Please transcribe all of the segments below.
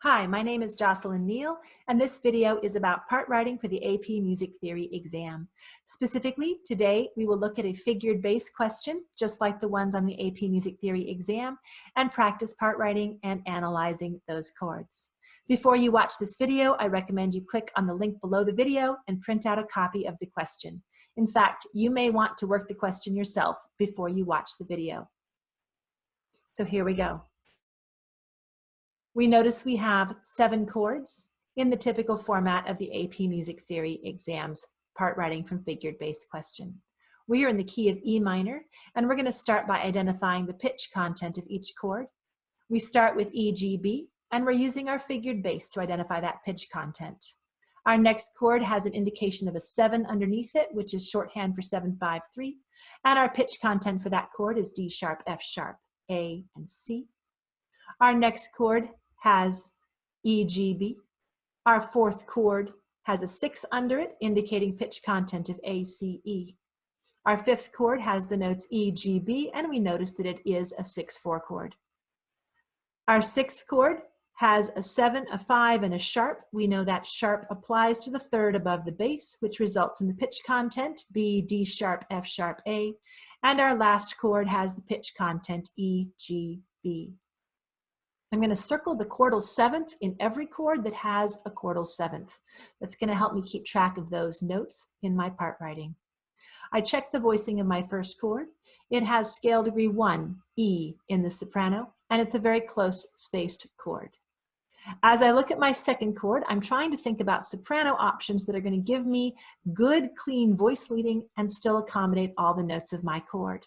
Hi, my name is Jocelyn Neal, and this video is about part writing for the AP Music Theory exam. Specifically, today we will look at a figured bass question, just like the ones on the AP Music Theory exam, and practice part writing and analyzing those chords. Before you watch this video, I recommend you click on the link below the video and print out a copy of the question. In fact, you may want to work the question yourself before you watch the video. So here we go. We notice we have 7 chords in the typical format of the AP Music Theory exams, part writing from figured bass question. We are in the key of E minor, and we're going to start by identifying the pitch content of each chord. We start with E, G, B, and we're using our figured bass to identify that pitch content. Our next chord has an indication of a 7 underneath it, which is shorthand for 7-5-3, and our pitch content for that chord is D sharp, F sharp, A, and C. Our next chord has E, G, B. Our fourth chord has a 6 under it, indicating pitch content of A, C, E. Our fifth chord has the notes E, G, B, and we notice that it is a 6-4 chord. Our sixth chord has a 7, a 5, and a sharp. We know that sharp applies to the third above the bass, which results in the pitch content B, D sharp, F sharp, A. And our last chord has the pitch content E, G, B. I'm going to circle the chordal 7th in every chord that has a chordal 7th. That's going to help me keep track of those notes in my part writing. I checked the voicing of my first chord. It has scale degree 1, E, in the soprano, and it's a very close spaced chord. As I look at my second chord, I'm trying to think about soprano options that are going to give me good, clean voice leading and still accommodate all the notes of my chord.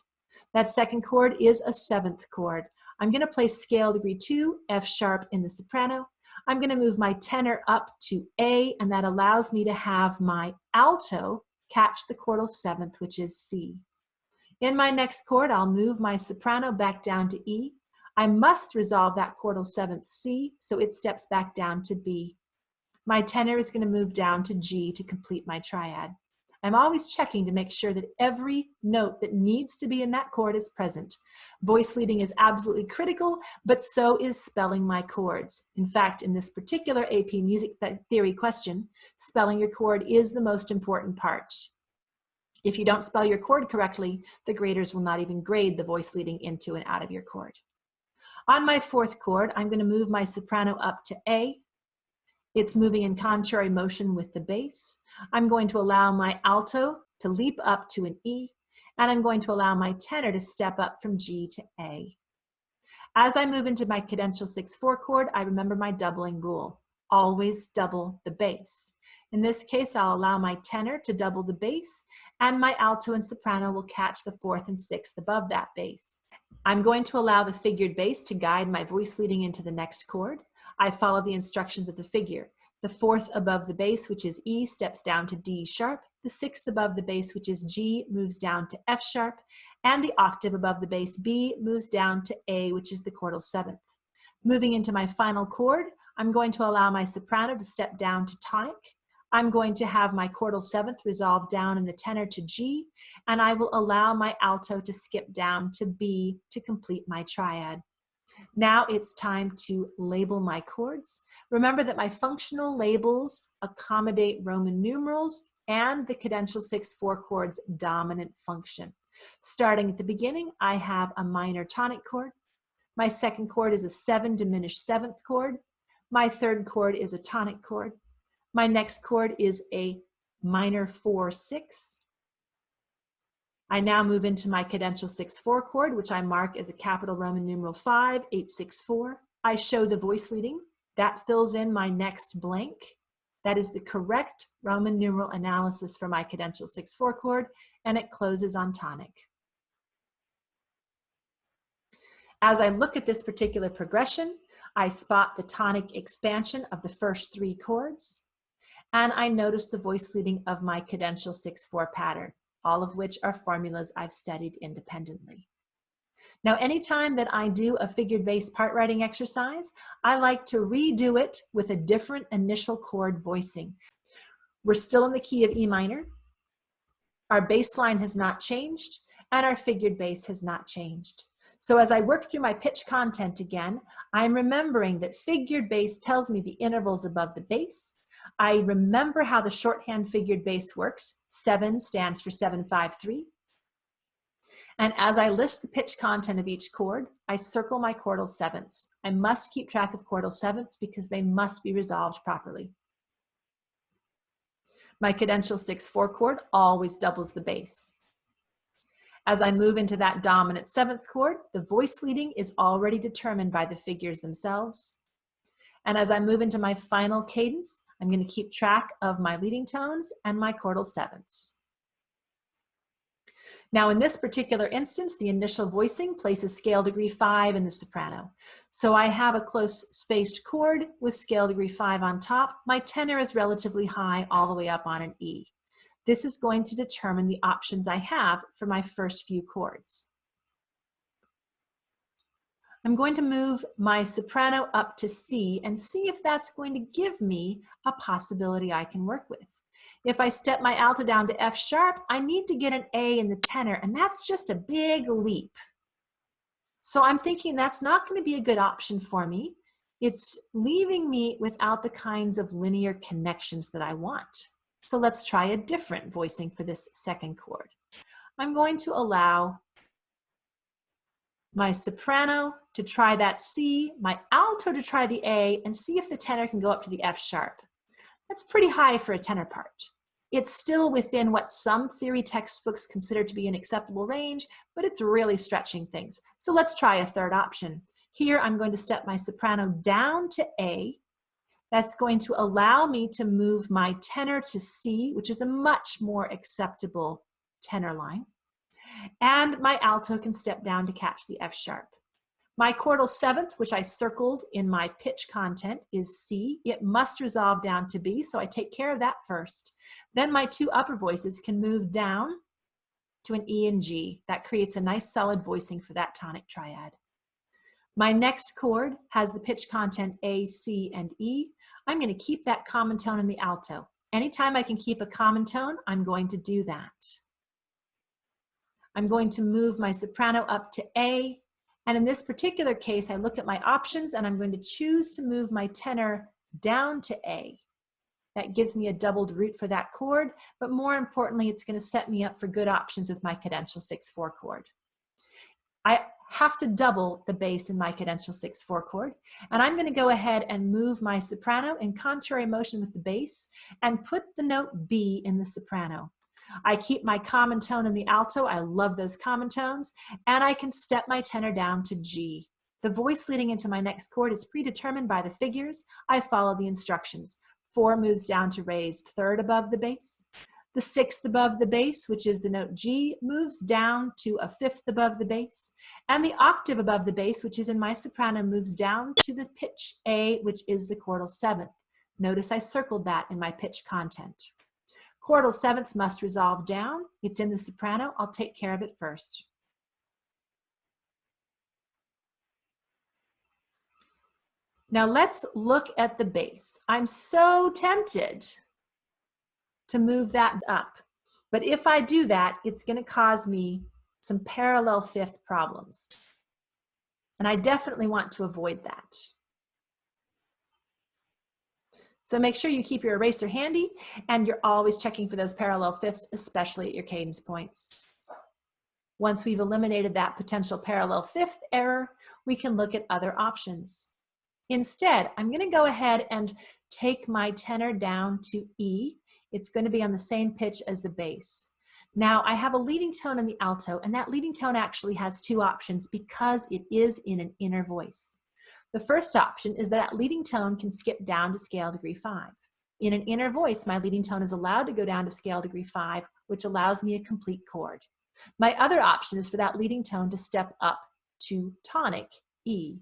That second chord is a 7th chord. I'm going to play scale degree 2, F sharp in the soprano. I'm going to move my tenor up to A, and that allows me to have my alto catch the chordal 7th, which is C. In my next chord, I'll move my soprano back down to E. I must resolve that chordal 7th C, so it steps back down to B. My tenor is going to move down to G to complete my triad. I'm always checking to make sure that every note that needs to be in that chord is present. Voice leading is absolutely critical, but so is spelling my chords. In fact, in this particular AP Music Theory question, spelling your chord is the most important part. If you don't spell your chord correctly, the graders will not even grade the voice leading into and out of your chord. On my fourth chord, I'm going to move my soprano up to A. It's moving in contrary motion with the bass. I'm going to allow my alto to leap up to an E, and I'm going to allow my tenor to step up from G to A. As I move into my cadential 6-4 chord, I remember my doubling rule. Always double the bass. In this case, I'll allow my tenor to double the bass, and my alto and soprano will catch the 4th and 6th above that bass. I'm going to allow the figured bass to guide my voice leading into the next chord. I follow the instructions of the figure. The 4th above the bass, which is E, steps down to D sharp. The 6th above the bass, which is G, moves down to F sharp. And the octave above the bass, B, moves down to A, which is the chordal 7th. Moving into my final chord, I'm going to allow my soprano to step down to tonic. I'm going to have my chordal 7th resolve down in the tenor to G, and I will allow my alto to skip down to B to complete my triad. Now it's time to label my chords. Remember that my functional labels accommodate Roman numerals and the cadential 6-4 chord's dominant function. Starting at the beginning, I have a minor tonic chord. My second chord is a 7 diminished 7th chord. My third chord is a tonic chord. My next chord is a minor 4-6. I now move into my cadential 6-4 chord, which I mark as a capital Roman numeral 5, 8-6-4. I show the voice leading. That fills in my next blank. That is the correct Roman numeral analysis for my cadential 6-4 chord, and it closes on tonic. As I look at this particular progression, I spot the tonic expansion of the first 3 chords, and I notice the voice leading of my cadential 6-4 pattern, all of which are formulas I've studied independently. Now, anytime that I do a figured bass part writing exercise, I like to redo it with a different initial chord voicing. We're still in the key of E minor. Our bass line has not changed, and our figured bass has not changed. So as I work through my pitch content again, I'm remembering that figured bass tells me the intervals above the bass. I remember how the shorthand figured bass works. 7 stands for 7-5-3. And as I list the pitch content of each chord, I circle my chordal sevenths. I must keep track of chordal sevenths because they must be resolved properly. My cadential 6-4 chord always doubles the bass. As I move into that dominant 7th chord, the voice leading is already determined by the figures themselves. And as I move into my final cadence, I'm going to keep track of my leading tones and my chordal sevenths. Now in this particular instance, the initial voicing places scale degree 5 in the soprano. So I have a close spaced chord with scale degree 5 on top. My tenor is relatively high all the way up on an E. This is going to determine the options I have for my first few chords. I'm going to move my soprano up to C and see if that's going to give me a possibility I can work with. If I step my alto down to F sharp, I need to get an A in the tenor, and that's just a big leap. So I'm thinking that's not going to be a good option for me. It's leaving me without the kinds of linear connections that I want. So let's try a different voicing for this second chord. I'm going to allow my soprano to try that C, my alto to try the A, and see if the tenor can go up to the F sharp. That's pretty high for a tenor part. It's still within what some theory textbooks consider to be an acceptable range, but it's really stretching things. So let's try a third option. Here I'm going to step my soprano down to A. That's going to allow me to move my tenor to C, which is a much more acceptable tenor line. And my alto can step down to catch the F sharp. My chordal seventh, which I circled in my pitch content, is C. It must resolve down to B, so I take care of that first. Then my two upper voices can move down to an E and G. That creates a nice solid voicing for that tonic triad. My next chord has the pitch content A, C, and E. I'm going to keep that common tone in the alto. Anytime I can keep a common tone, I'm going to do that. I'm going to move my soprano up to A, and in this particular case, I look at my options and I'm going to choose to move my tenor down to A. That gives me a doubled root for that chord, but more importantly, it's going to set me up for good options with my cadential 6-4 chord. I have to double the bass in my cadential 6-4 chord, and I'm going to go ahead and move my soprano in contrary motion with the bass and put the note B in the soprano. I keep my common tone in the alto. I love those common tones. And I can step my tenor down to G. The voice leading into my next chord is predetermined by the figures. I follow the instructions. 4 moves down to raised third above the bass. The 6th above the bass, which is the note G, moves down to a 5th above the bass. And the octave above the bass, which is in my soprano, moves down to the pitch A, which is the chordal 7th. Notice I circled that in my pitch content. Chordal sevenths must resolve down. It's in the soprano. I'll take care of it first. Now let's look at the bass. I'm so tempted to move that up, but if I do that, it's going to cause me some parallel fifth problems. And I definitely want to avoid that. So make sure you keep your eraser handy and you're always checking for those parallel fifths, especially at your cadence points. Once we've eliminated that potential parallel fifth error, we can look at other options. Instead, I'm going to go ahead and take my tenor down to E. It's going to be on the same pitch as the bass. Now I have a leading tone in the alto, and that leading tone actually has two options because it is in an inner voice. The first option is that leading tone can skip down to scale degree 5. In an inner voice, my leading tone is allowed to go down to scale degree 5, which allows me a complete chord. My other option is for that leading tone to step up to tonic E.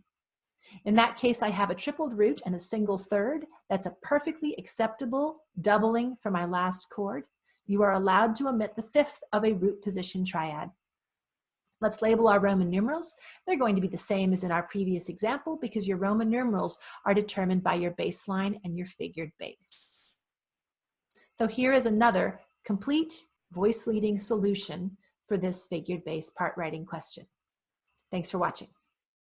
In that case, I have a tripled root and a single third. That's a perfectly acceptable doubling for my last chord. You are allowed to omit the fifth of a root position triad. Let's label our Roman numerals. They're going to be the same as in our previous example because your Roman numerals are determined by your bass line and your figured bass. So here is another complete voice leading solution for this figured bass part writing question. Thanks for watching.